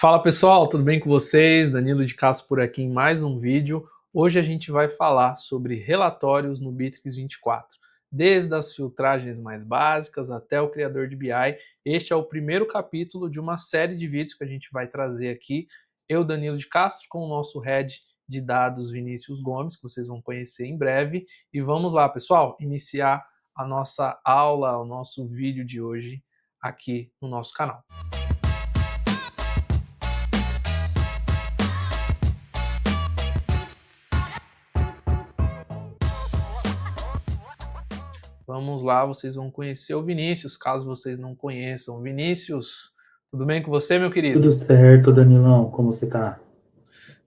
Fala pessoal, tudo bem com vocês? Danilo de Castro por aqui em mais um vídeo. Hoje a gente vai falar sobre relatórios no Bitrix 24, desde as filtragens mais básicas até o criador de BI. Este é o primeiro capítulo de uma série de vídeos que a gente vai trazer aqui. Eu, Danilo de Castro, com o nosso head de dados Vinícius Gomes, que vocês vão conhecer em breve. E vamos lá, pessoal, iniciar a nossa aula, o nosso vídeo de hoje aqui no nosso canal. Vamos lá, vocês vão conhecer o Vinícius, caso vocês não conheçam. Vinícius, tudo bem com você, meu querido? Tudo certo, Danilão, como você tá?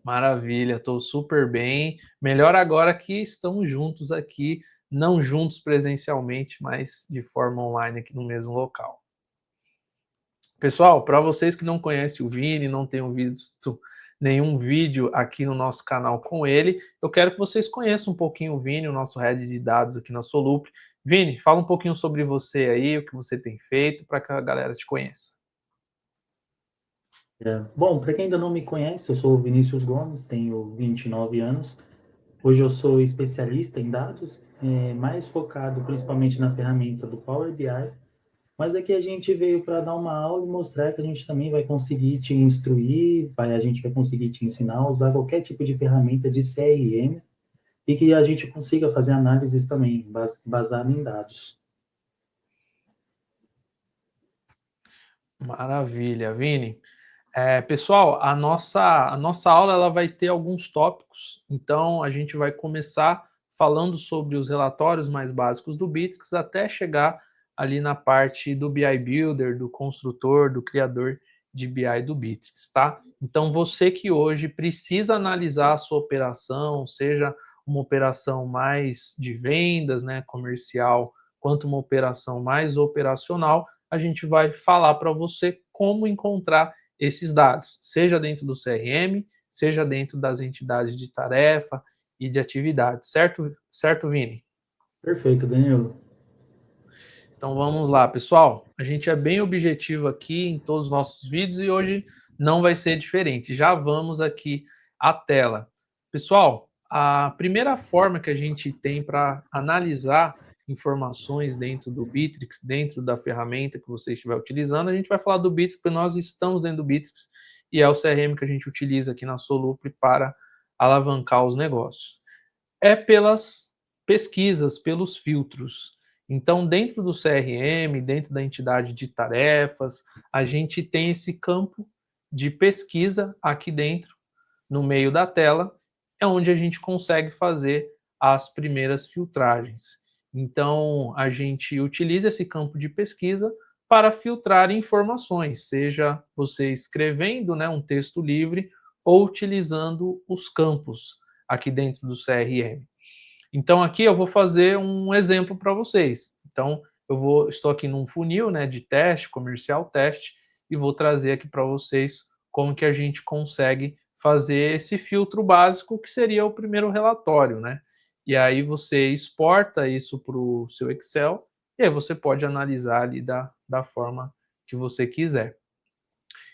Maravilha, estou super bem. Melhor agora que estamos juntos aqui, não juntos presencialmente, mas de forma online aqui no mesmo local. Pessoal, para vocês que não conhecem o Vini, não tenham visto nenhum vídeo aqui no nosso canal com ele, eu quero que vocês conheçam um pouquinho o Vini, o nosso head de dados aqui na Solupre. Vini, fala um pouquinho sobre você aí, o que você tem feito, para que a galera te conheça. Bom, para quem ainda não me conhece, eu sou o Vinícius Gomes, tenho 29 anos. Hoje eu sou especialista em dados, mais focado principalmente na ferramenta do Power BI, mas aqui a gente veio para dar uma aula e mostrar que a gente também vai conseguir te instruir, a gente vai conseguir te ensinar a usar qualquer tipo de ferramenta de CRM e que a gente consiga fazer análises também baseado em dados. Maravilha, Vini. Pessoal, a nossa aula ela vai ter alguns tópicos, então a gente vai começar falando sobre os relatórios mais básicos do Bitrix até chegar ali na parte do BI Builder, do construtor, do criador de BI do Bitrix, tá? Então você que hoje precisa analisar a sua operação, seja uma operação mais de vendas, né, comercial, quanto uma operação mais operacional, a gente vai falar para você como encontrar esses dados, seja dentro do CRM, seja dentro das entidades de tarefa e de atividade, certo? Certo, Vini? Perfeito, Danilo. Então vamos lá, pessoal. A gente é bem objetivo aqui em todos os nossos vídeos e hoje não vai ser diferente. Já vamos aqui à tela. Pessoal, a primeira forma que a gente tem para analisar informações dentro do Bitrix, dentro da ferramenta que você estiver utilizando, a gente vai falar do Bitrix, porque nós estamos dentro do Bitrix e é o CRM que a gente utiliza aqui na Solupre para alavancar os negócios. É pelas pesquisas, pelos filtros. Então, dentro do CRM, dentro da entidade de tarefas, a gente tem esse campo de pesquisa aqui dentro, no meio da tela, é onde a gente consegue fazer as primeiras filtragens. Então, a gente utiliza esse campo de pesquisa para filtrar informações, seja você escrevendo, né, um texto livre ou utilizando os campos aqui dentro do CRM. Então aqui eu vou fazer um exemplo para vocês. Então estou aqui num funil, né, de teste, comercial teste, e vou trazer aqui para vocês como que a gente consegue fazer esse filtro básico que seria o primeiro relatório, né? E aí você exporta isso para o seu Excel e aí você pode analisar ali da forma que você quiser.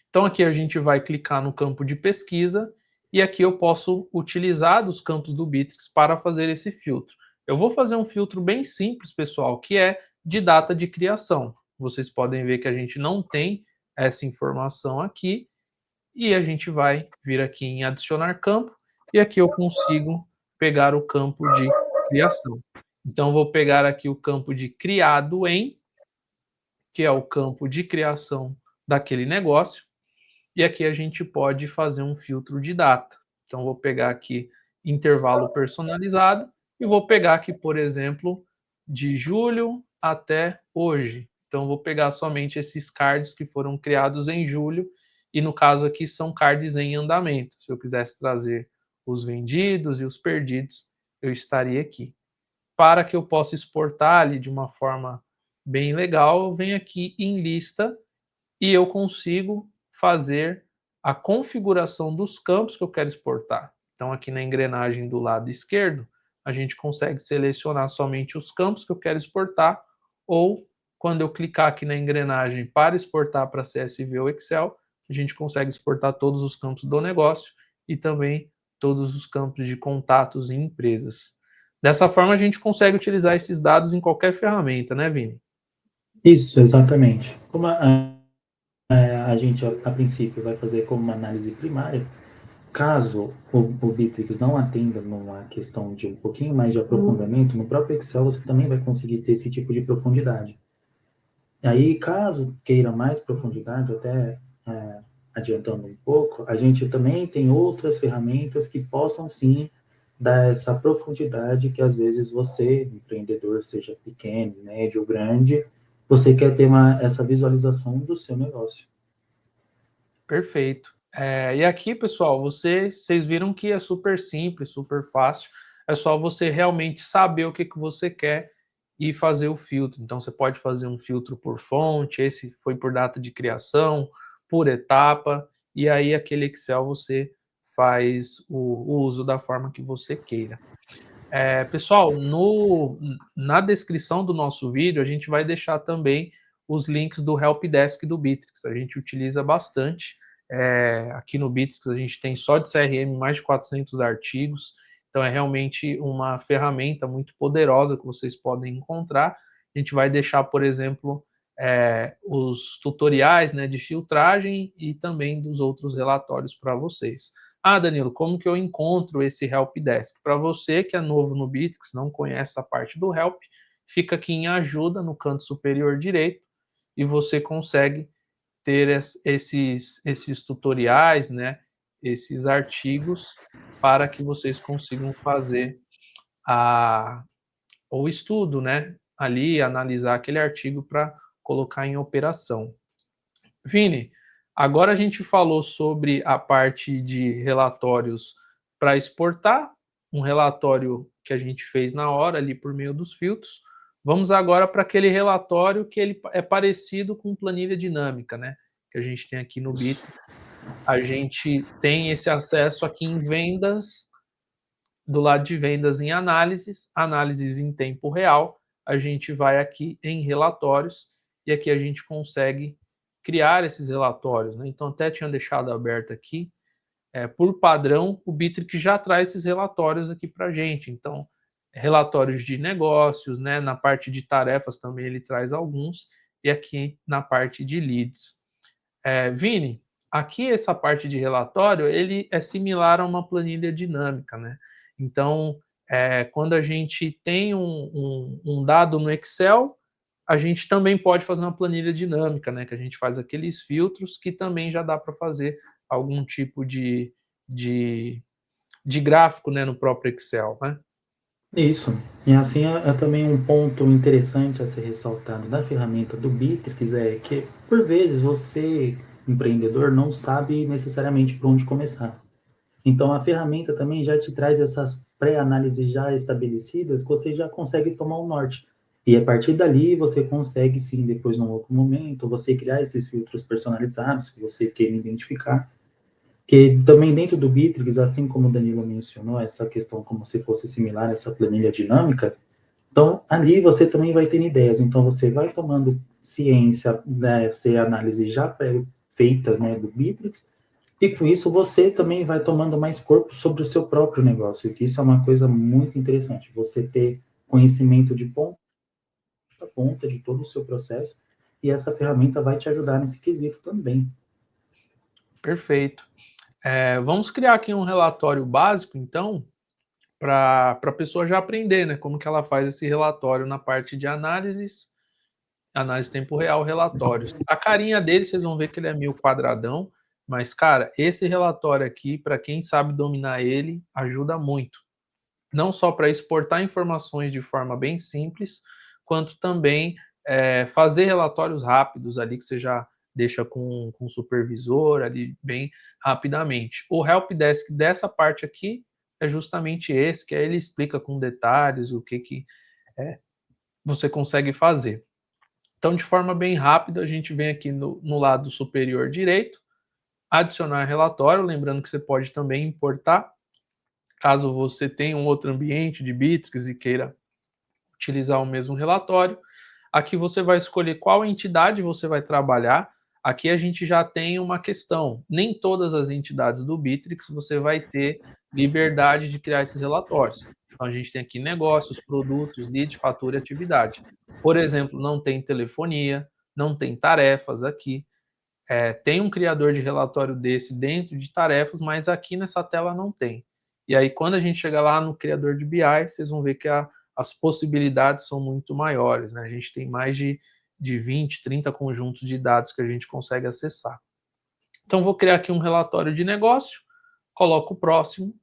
Então aqui a gente vai clicar no campo de pesquisa e aqui eu posso utilizar dos campos do Bitrix para fazer esse filtro. Eu vou fazer um filtro bem simples, pessoal, que é de data de criação. Vocês podem ver que a gente não tem essa informação aqui e a gente vai vir aqui em adicionar campo e aqui eu consigo pegar o campo de criação. Então vou pegar aqui o campo de criado em, que é o campo de criação daquele negócio, e aqui a gente pode fazer um filtro de data. Então, vou pegar aqui intervalo personalizado e vou pegar aqui, por exemplo, de julho até hoje. Então, vou pegar somente esses cards que foram criados em julho e, no caso aqui, são cards em andamento. Se eu quisesse trazer os vendidos e os perdidos, eu estaria aqui. Para que eu possa exportar ali de uma forma bem legal, eu venho aqui em lista e eu consigo fazer a configuração dos campos que eu quero exportar. Então, aqui na engrenagem do lado esquerdo, a gente consegue selecionar somente os campos que eu quero exportar, ou quando eu clicar aqui na engrenagem para exportar para CSV ou Excel, a gente consegue exportar todos os campos do negócio e também todos os campos de contatos em empresas. Dessa forma, a gente consegue utilizar esses dados em qualquer ferramenta, né, Vini? Isso, exatamente. Como a gente, a princípio, vai fazer como uma análise primária, caso o Bitrix não atenda numa questão de um pouquinho mais de aprofundamento, no próprio Excel você também vai conseguir ter esse tipo de profundidade. E aí, caso queira mais profundidade, até adiantando um pouco, a gente também tem outras ferramentas que possam sim dar essa profundidade que às vezes você, empreendedor, seja pequeno, médio ou grande, você quer ter essa visualização do seu negócio. Perfeito. E aqui, pessoal, vocês viram que é super simples, super fácil. É só você realmente saber o que você quer e fazer o filtro. Então, você pode fazer um filtro por fonte, esse foi por data de criação, por etapa, e aí aquele Excel você faz o uso da forma que você queira. Pessoal, na descrição do nosso vídeo, a gente vai deixar também os links do Helpdesk do Bitrix. A gente utiliza bastante. Aqui no Bitrix a gente tem só de CRM mais de 400 artigos, então é realmente uma ferramenta muito poderosa que vocês podem encontrar. A gente vai deixar, por exemplo, os tutoriais, né, de filtragem e também dos outros relatórios para vocês. Danilo, como que eu encontro esse Helpdesk? Para você que é novo no Bitrix, não conhece a parte do Help, fica aqui em ajuda no canto superior direito e você consegue ter esses tutoriais, né, esses artigos para que vocês consigam fazer o estudo, né, ali, analisar aquele artigo para colocar em operação. Vini, agora a gente falou sobre a parte de relatórios para exportar, um relatório que a gente fez na hora ali por meio dos filtros. Vamos agora para aquele relatório que ele é parecido com planilha dinâmica, né? Que a gente tem aqui no Bitrix. A gente tem esse acesso aqui em vendas, do lado de vendas em análises em tempo real. A gente vai aqui em relatórios e aqui a gente consegue criar esses relatórios, né? Então, até tinha deixado aberto aqui. Por padrão, o Bitrix já traz esses relatórios aqui para a gente. Então, relatórios de negócios, né? Na parte de tarefas também ele traz alguns, e aqui na parte de leads. Vini, aqui essa parte de relatório, ele é similar a uma planilha dinâmica, né? Então, quando a gente tem um dado no Excel, a gente também pode fazer uma planilha dinâmica, né? Que a gente faz aqueles filtros que também já dá para fazer algum tipo de gráfico, né, no próprio Excel, né? Isso. E assim é também um ponto interessante a ser ressaltado da ferramenta do Bitrix, é que, por vezes, você, empreendedor, não sabe necessariamente por onde começar. Então, a ferramenta também já te traz essas pré-análises já estabelecidas que você já consegue tomar o norte. E a partir dali, você consegue, sim, depois, num outro momento, você criar esses filtros personalizados que você queira identificar. Que também dentro do Bitrix, assim como o Danilo mencionou, essa questão como se fosse similar a essa planilha dinâmica, então ali você também vai ter ideias. Então você vai tomando ciência dessa análise já feita, né, do Bitrix, e com isso você também vai tomando mais corpo sobre o seu próprio negócio, que isso é uma coisa muito interessante, você ter conhecimento de ponta a ponta de todo o seu processo, e essa ferramenta vai te ajudar nesse quesito também. Perfeito. Vamos criar aqui um relatório básico, então, para a pessoa já aprender, né? Como que ela faz esse relatório na parte de análise tempo real, relatórios. A carinha dele, vocês vão ver que ele é meio quadradão, mas, cara, esse relatório aqui, para quem sabe dominar ele, ajuda muito. Não só para exportar informações de forma bem simples, quanto também fazer relatórios rápidos ali, que você já deixa com o supervisor ali bem rapidamente. O helpdesk dessa parte aqui é justamente esse, que aí ele explica com detalhes o que você consegue fazer. Então, de forma bem rápida, a gente vem aqui no lado superior direito, adicionar relatório, lembrando que você pode também importar, caso você tenha um outro ambiente de Bitrix e queira utilizar o mesmo relatório. Aqui você vai escolher qual entidade você vai trabalhar. aqui a gente já tem uma questão. Nem todas as entidades do Bitrix você vai ter liberdade de criar esses relatórios. Então, a gente tem aqui negócios, produtos, lead, fatura e atividade. Por exemplo, não tem telefonia, não tem tarefas aqui. Tem um criador de relatório desse dentro de tarefas, mas aqui nessa tela não tem. E aí, quando a gente chegar lá no criador de BI, vocês vão ver que as possibilidades são muito maiores, né? A gente tem mais de 20, 30 conjuntos de dados que a gente consegue acessar. Então, vou criar aqui um relatório de negócio, coloco o próximo,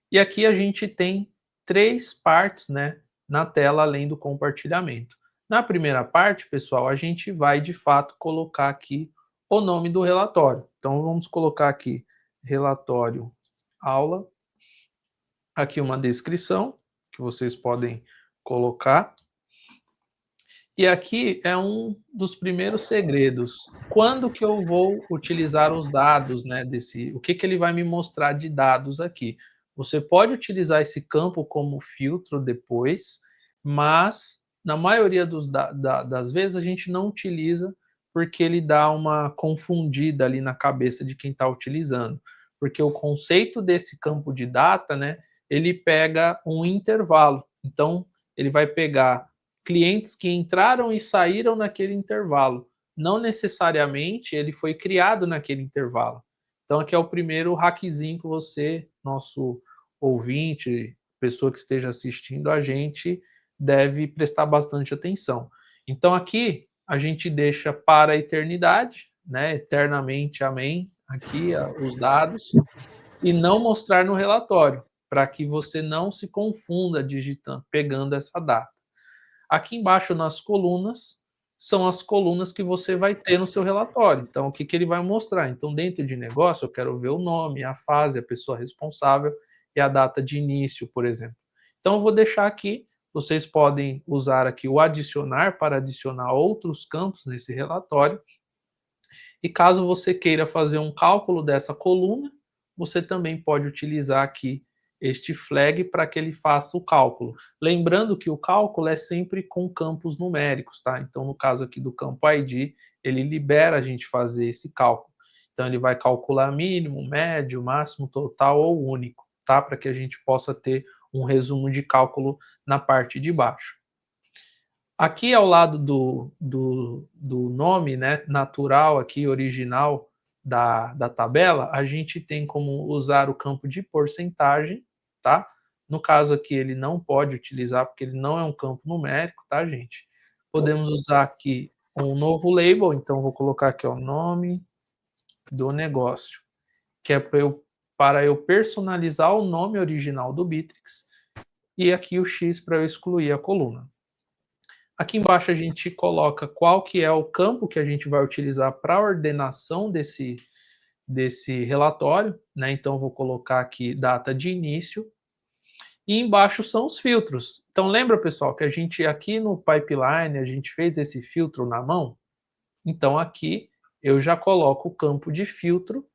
e aqui a gente tem 3 partes, né, na tela, além do compartilhamento. Na primeira parte, pessoal, a gente vai, de fato, colocar aqui o nome do relatório. Então, vamos colocar aqui relatório aula, aqui uma descrição, que vocês podem colocar. E aqui é um dos primeiros segredos. Quando que eu vou utilizar os dados, né, o que ele vai me mostrar de dados aqui? Você pode utilizar esse campo como filtro depois, mas na maioria das vezes a gente não utiliza porque ele dá uma confundida ali na cabeça de quem está utilizando. Porque o conceito desse campo de data, né, ele pega um intervalo. Então, ele vai pegar clientes que entraram e saíram naquele intervalo. Não necessariamente ele foi criado naquele intervalo. Então, aqui é o primeiro hackzinho que você, nosso ouvinte, pessoa que esteja assistindo a gente, deve prestar bastante atenção. Então, aqui a gente deixa para a eternidade, né? Eternamente, amém. Aqui os dados, e não mostrar no relatório, para que você não se confunda digitando, pegando essa data. Aqui embaixo nas colunas, são as colunas que você vai ter no seu relatório. Então, o que ele vai mostrar? Então, dentro de negócio, eu quero ver o nome, a fase, a pessoa responsável e a data de início, por exemplo. Então, eu vou deixar aqui, vocês podem usar aqui o adicionar para adicionar outros campos nesse relatório. E caso você queira fazer um cálculo dessa coluna, você também pode utilizar aqui este flag para que ele faça o cálculo. Lembrando que o cálculo é sempre com campos numéricos, tá? Então, no caso aqui do campo ID, ele libera a gente fazer esse cálculo. Então, ele vai calcular mínimo, médio, máximo, total ou único, tá? Para que a gente possa ter um resumo de cálculo na parte de baixo. Aqui ao lado do nome, né, natural, aqui original da tabela, a gente tem como usar o campo de porcentagem, tá? No caso aqui ele não pode utilizar porque ele não é um campo numérico, tá, gente? Podemos usar aqui um novo label, então vou colocar aqui o nome do negócio, que é para eu personalizar o nome original do Bitrix, e aqui o X para eu excluir a coluna. Aqui embaixo a gente coloca qual que é o campo que a gente vai utilizar para a ordenação desse relatório, né? Então, eu vou colocar aqui data de início. E embaixo são os filtros. Então, lembra, pessoal, que a gente aqui no pipeline, a gente fez esse filtro na mão? Então, aqui eu já coloco o campo de filtro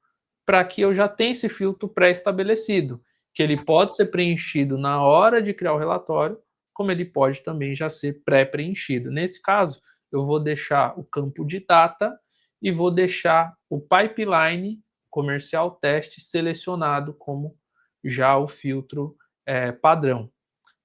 para que eu já tenha esse filtro pré-estabelecido, que ele pode ser preenchido na hora de criar o relatório, como ele pode também já ser pré-preenchido. Nesse caso, eu vou deixar o campo de data e vou deixar o pipeline comercial teste selecionado como já o filtro padrão.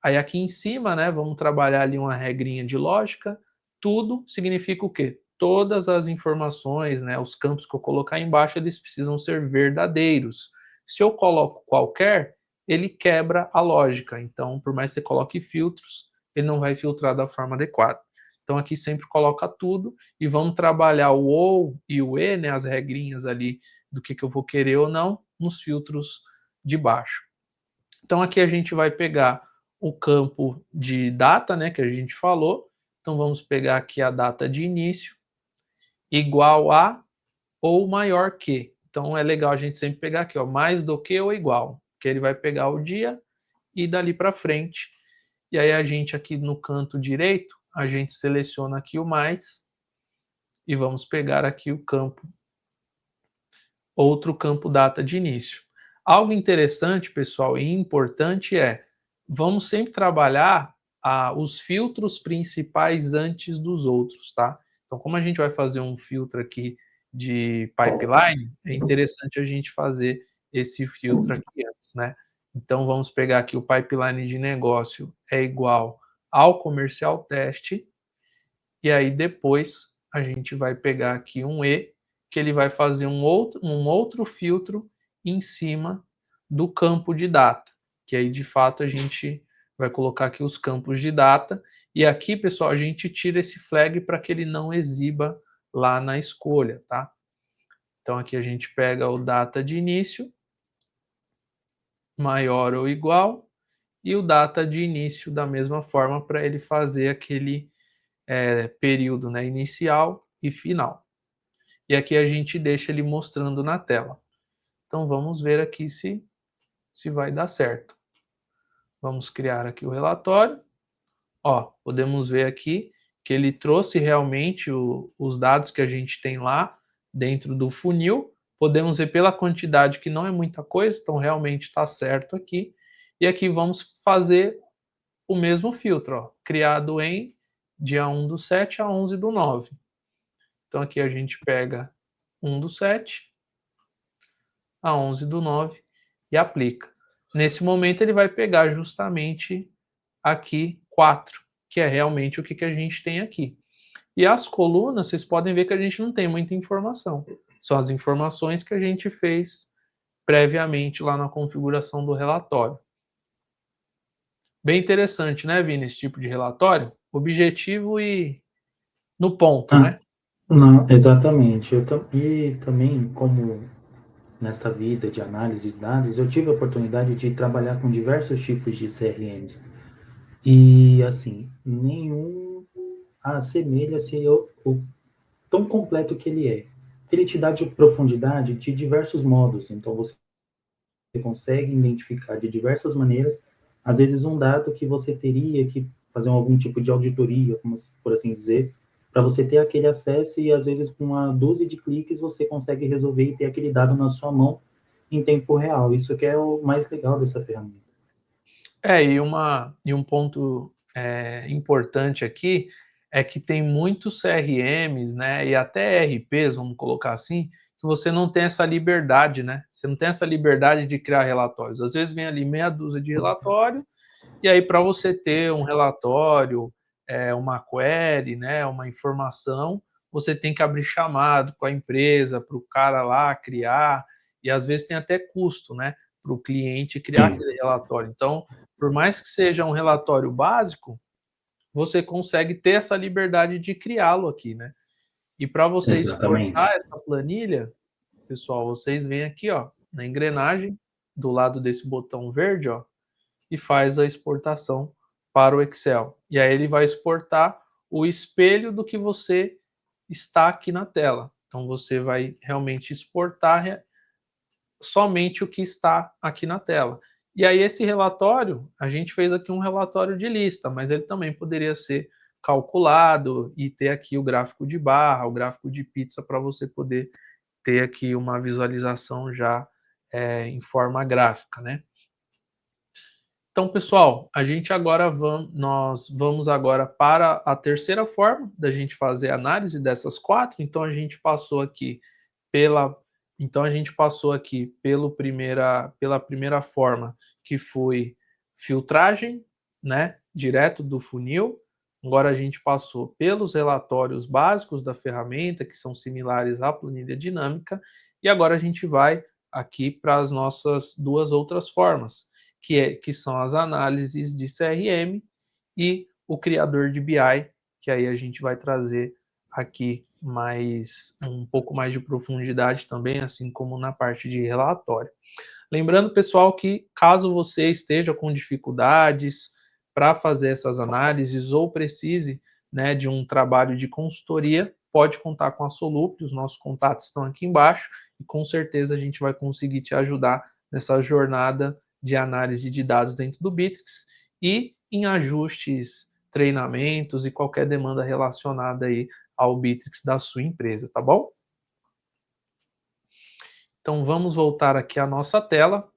Aí aqui em cima, né, vamos trabalhar ali uma regrinha de lógica. Tudo significa o quê? Todas as informações, né, os campos que eu colocar embaixo, eles precisam ser verdadeiros. Se eu coloco qualquer, ele quebra a lógica. Então, por mais que você coloque filtros, ele não vai filtrar da forma adequada. Então, aqui sempre coloca tudo e vamos trabalhar o ou e o e, né, as regrinhas ali do que eu vou querer ou não, nos filtros de baixo. Então, aqui a gente vai pegar o campo de data, né, que a gente falou. Então, vamos pegar aqui a data de início, igual a ou maior que. Então, é legal a gente sempre pegar aqui, ó, mais do que ou igual, que ele vai pegar o dia e dali para frente. E aí a gente aqui no canto direito, a gente seleciona aqui o mais e vamos pegar aqui o campo, outro campo data de início. Algo interessante, pessoal, e importante vamos sempre trabalhar os filtros principais antes dos outros, tá? Então, como a gente vai fazer um filtro aqui de pipeline, é interessante a gente fazer esse filtro aqui antes, né? Então, vamos pegar aqui o pipeline de negócio é igual ao comercial teste, e aí depois a gente vai pegar aqui um E, que ele vai fazer um outro filtro em cima do campo de data, que aí de fato a gente vai colocar aqui os campos de data, e aqui, pessoal, a gente tira esse flag para que ele não exiba lá na escolha, tá? Então aqui a gente pega o data de início, maior ou igual, e o data de início da mesma forma para ele fazer aquele período, né, inicial e final. E aqui a gente deixa ele mostrando na tela. Então vamos ver aqui se vai dar certo. Vamos criar aqui o relatório. Ó, podemos ver aqui que ele trouxe realmente os dados que a gente tem lá dentro do funil. Podemos ver pela quantidade que não é muita coisa, então realmente está certo aqui. E aqui vamos fazer o mesmo filtro, ó, criado em dia 1/7 a 11/9. Então aqui a gente pega 1/7 a 11/9 e aplica. Nesse momento ele vai pegar justamente aqui 4, que é realmente o que a gente tem aqui. E as colunas, vocês podem ver que a gente não tem muita informação. São as informações que a gente fez previamente lá na configuração do relatório. Bem interessante, né, Vini, esse tipo de relatório? Objetivo e no ponto, né? Não, exatamente. E também, como nessa vida de análise de dados, eu tive a oportunidade de trabalhar com diversos tipos de CRMs. E, assim, nenhum assemelha-se o tão completo que ele é. Ele te dá de profundidade de diversos modos, então você consegue identificar de diversas maneiras, às vezes um dado que você teria que fazer algum tipo de auditoria, como, por assim dizer, para você ter aquele acesso e às vezes com uma dúzia de cliques você consegue resolver e ter aquele dado na sua mão em tempo real. Isso que é o mais legal dessa ferramenta. E um ponto importante aqui é que tem muitos CRMs, né, e até ERPs, vamos colocar assim, que você não tem essa liberdade, né? Você não tem essa liberdade de criar relatórios. Às vezes vem ali meia dúzia de relatório, e aí para você ter um relatório, uma query, né, uma informação, você tem que abrir chamado com a empresa, para o cara lá criar, e às vezes tem até custo, né, para o cliente criar Sim, aquele relatório. Então, por mais que seja um relatório básico, você consegue ter essa liberdade de criá-lo aqui, né? E para você exportar exatamente. essa planilha, pessoal, vocês vêm aqui, ó, na engrenagem, do lado desse botão verde, ó, e faz a exportação para o Excel. E aí ele vai exportar o espelho do que você está aqui na tela. Então você vai realmente exportar somente o que está aqui na tela. E aí esse relatório, a gente fez aqui um relatório de lista, mas ele também poderia ser calculado e ter aqui o gráfico de barra, o gráfico de pizza para você poder ter aqui uma visualização já em forma gráfica, né? Então, pessoal, nós vamos agora para a terceira forma da gente fazer análise dessas 4. Então, a gente passou aqui pela então a gente passou aqui pela primeira forma, que foi filtragem, né, direto do funil. Agora a gente passou pelos relatórios básicos da ferramenta, que são similares à planilha dinâmica, e agora a gente vai aqui para as nossas duas outras formas, que são as análises de CRM e o criador de BI, que aí a gente vai trazer aqui um pouco mais de profundidade também, assim como na parte de relatório. Lembrando, pessoal, que caso você esteja com dificuldades para fazer essas análises ou precise, né, de um trabalho de consultoria, pode contar com a Solup, os nossos contatos estão aqui embaixo e com certeza a gente vai conseguir te ajudar nessa jornada de análise de dados dentro do Bitrix e em ajustes, treinamentos e qualquer demanda relacionada aí ao Bitrix da sua empresa, tá bom? Então vamos voltar aqui à nossa tela.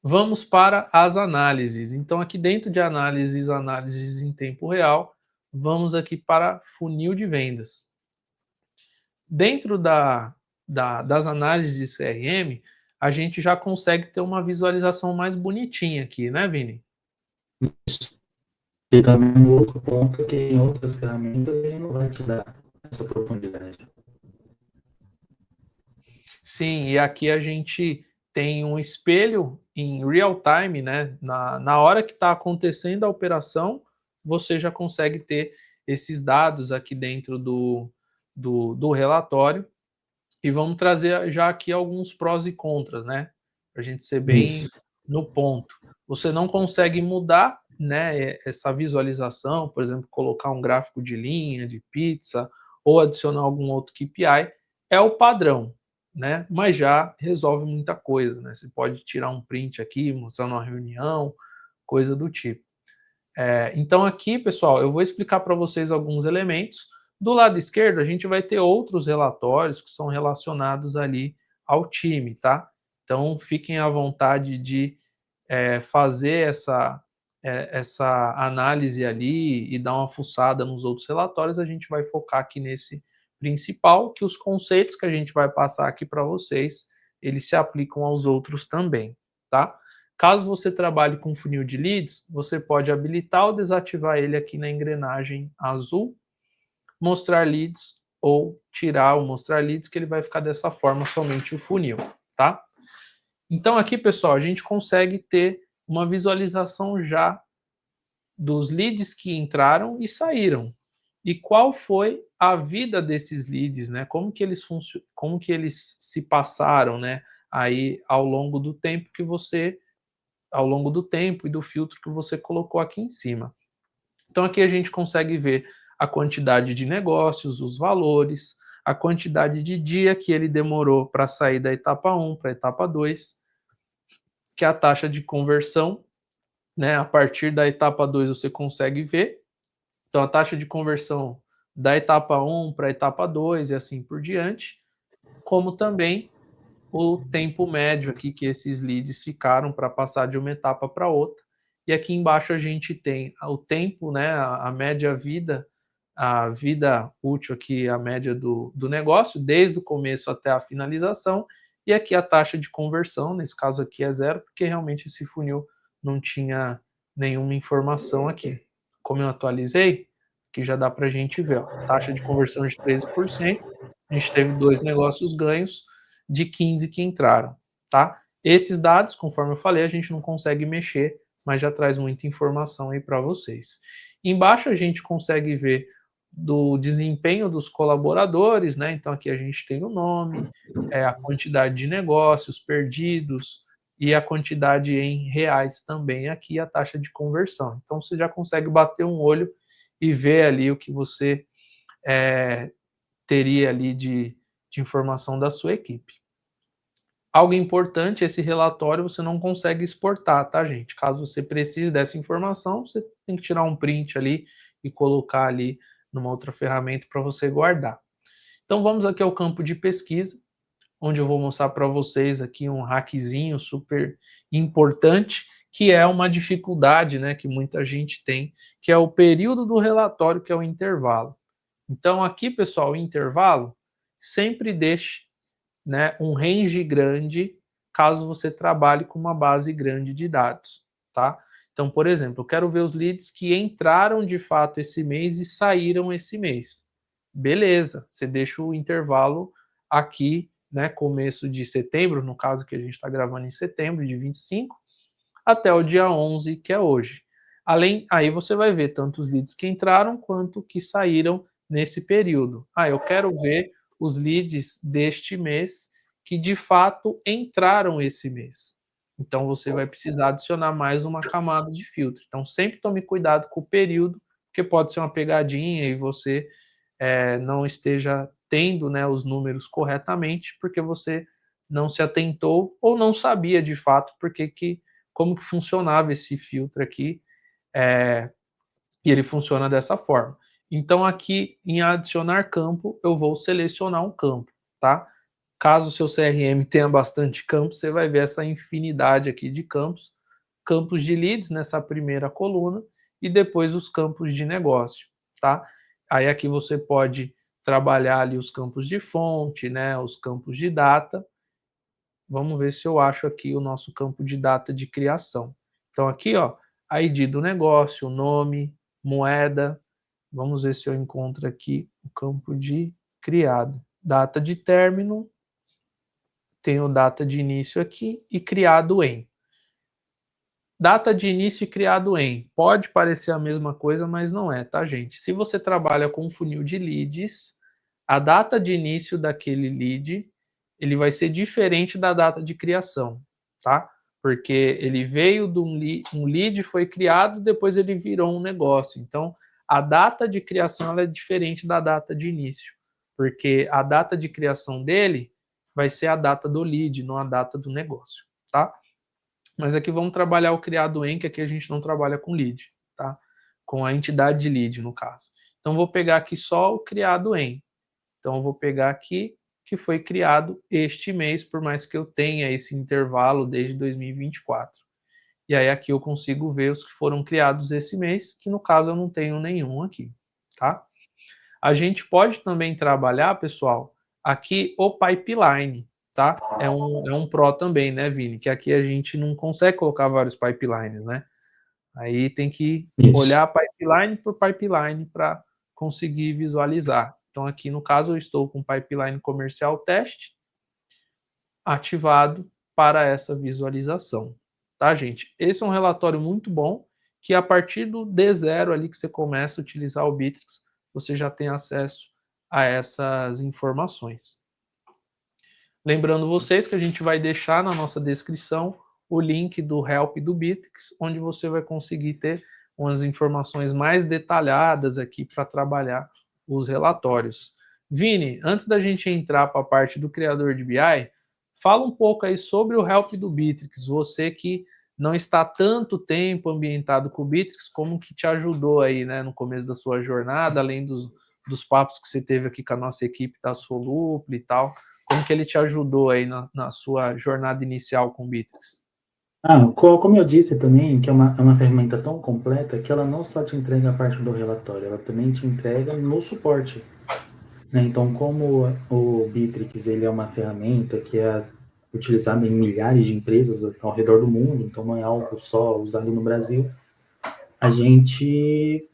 Vamos para as análises. Então, aqui dentro de análises em tempo real, vamos aqui para funil de vendas. dentro das análises de CRM, a gente já consegue ter uma visualização mais bonitinha aqui, né, Vini? Isso. E também um outro ponto é que em outras ferramentas ele não vai te dar essa profundidade. Sim, e aqui a gente tem um espelho em real time, né? Na hora que está acontecendo a operação, você já consegue ter esses dados aqui dentro do relatório. E vamos trazer já aqui alguns prós e contras, né? Para a gente ser bem Isso. no ponto. Você não consegue mudar, né, essa visualização, por exemplo, colocar um gráfico de linha, de pizza, ou adicionar algum outro KPI, é o padrão, né? Mas já resolve muita coisa, né? Você pode tirar um print aqui, mostrar numa reunião, coisa do tipo. Então aqui, pessoal, eu vou explicar para vocês alguns elementos. Do lado esquerdo, a gente vai ter outros relatórios que são relacionados ali ao time, tá? Então fiquem à vontade de fazer essa análise ali e dar uma fuçada nos outros relatórios. A gente vai focar aqui nesse principal, que os conceitos que a gente vai passar aqui para vocês, eles se aplicam aos outros também, tá? Caso você trabalhe com funil de leads, você pode habilitar ou desativar ele aqui na engrenagem azul, mostrar leads ou tirar o mostrar leads, que ele vai ficar dessa forma somente o funil, tá? Então aqui, pessoal, a gente consegue ter uma visualização já dos leads que entraram e saíram. E qual foi a vida desses leads, né? Como que eles se passaram, né? Aí ao longo do tempo ao longo do tempo e do filtro que você colocou aqui em cima. Então aqui a gente consegue ver a quantidade de negócios, os valores, a quantidade de dia que ele demorou para sair da etapa 1 para a etapa 2, que é a taxa de conversão, né? A partir da etapa 2 você consegue ver. Então a taxa de conversão da etapa 1 para a etapa 2 e assim por diante, como também o tempo médio aqui que esses leads ficaram para passar de uma etapa para outra. E aqui embaixo a gente tem o tempo, né, a média vida, a vida útil aqui, a média do negócio, desde o começo até a finalização, e aqui a taxa de conversão, nesse caso aqui é zero, porque realmente esse funil não tinha nenhuma informação aqui. Como eu atualizei, que já dá para a gente ver, ó, taxa de conversão de 13%, a gente teve 2 negócios ganhos, de 15 que entraram, tá? Esses dados, conforme eu falei, a gente não consegue mexer, mas já traz muita informação aí para vocês. Embaixo a gente consegue ver do desempenho dos colaboradores, né? Então aqui a gente tem o nome, a quantidade de negócios perdidos e a quantidade em reais também aqui, a taxa de conversão. Então você já consegue bater um olho e ver ali o que você teria ali de informação da sua equipe. Algo importante, esse relatório você não consegue exportar, tá, gente? Caso você precise dessa informação, você tem que tirar um print ali e colocar ali numa outra ferramenta para você guardar. Então vamos aqui ao campo de pesquisa, onde eu vou mostrar para vocês aqui um hackzinho super importante, que é uma dificuldade, né, que muita gente tem, que é o período do relatório, que é o intervalo. Então aqui, pessoal, o intervalo, sempre deixe, né, um range grande, caso você trabalhe com uma base grande de dados, tá? Então, por exemplo, eu quero ver os leads que entraram de fato esse mês e saíram esse mês. Beleza, você deixa o intervalo aqui, né, começo de setembro, no caso que a gente está gravando em setembro, de 25, até o dia 11, que é hoje. Aí você vai ver tanto os leads que entraram quanto que saíram nesse período. Eu quero ver os leads deste mês que de fato entraram esse mês. Então você vai precisar adicionar mais uma camada de filtro. Então sempre tome cuidado com o período, porque pode ser uma pegadinha e você não esteja tendo, né, os números corretamente, porque você não se atentou ou não sabia de fato como que funcionava esse filtro aqui, e ele funciona dessa forma. Então aqui em adicionar campo, eu vou selecionar um campo, tá? Caso o seu CRM tenha bastante campos, você vai ver essa infinidade aqui de campos, campos de leads nessa primeira coluna e depois os campos de negócio, tá? Aí aqui você pode trabalhar ali os campos de fonte, né, os campos de data. Vamos ver se eu acho aqui o nosso campo de data de criação. Então aqui, ó, ID do negócio, nome, moeda. Vamos ver se eu encontro aqui o campo de criado. Data de término, tenho data de início aqui e criado em. Data de início e criado em. Pode parecer a mesma coisa, mas não é, tá, gente? Se você trabalha com funil de leads, a data de início daquele lead, ele vai ser diferente da data de criação, tá? Porque ele veio de um lead, foi criado, depois ele virou um negócio. Então, a data de criação ela é diferente da data de início, porque a data de criação dele vai ser a data do lead, não a data do negócio, tá? Mas aqui vamos trabalhar o criado em, que aqui a gente não trabalha com lead, tá? Com a entidade de lead, no caso. Então, vou pegar aqui só o criado em. Então, eu vou pegar aqui que foi criado este mês, por mais que eu tenha esse intervalo desde 2024. E aí aqui eu consigo ver os que foram criados esse mês, que no caso eu não tenho nenhum aqui, tá? A gente pode também trabalhar, pessoal, aqui o pipeline, tá? É um Pro também, né, Vini? Que aqui a gente não consegue colocar vários pipelines, né? Aí tem que olhar pipeline por pipeline para conseguir visualizar. Então, aqui no caso, eu estou com o pipeline comercial teste ativado para essa visualização, tá, gente? Esse é um relatório muito bom, que a partir do D0 ali que você começa a utilizar o Bitrix, você já tem acesso a essas informações. Lembrando vocês que a gente vai deixar na nossa descrição o link do Help do Bitrix, onde você vai conseguir ter umas informações mais detalhadas aqui para trabalhar os relatórios. Vini, antes da gente entrar para a parte do criador de BI, fala um pouco aí sobre o Help do Bitrix, você que não está tanto tempo ambientado com o Bitrix, como que te ajudou aí, né, no começo da sua jornada, além dos papos que você teve aqui com a nossa equipe da Soluple e tal, como que ele te ajudou aí na sua jornada inicial com o Bitrix? Como eu disse também, que é uma ferramenta tão completa que ela não só te entrega a parte do relatório, ela também te entrega no suporte, né? Então, como o Bitrix ele é uma ferramenta que é utilizada em milhares de empresas ao redor do mundo, então não é algo só usado no Brasil, a gente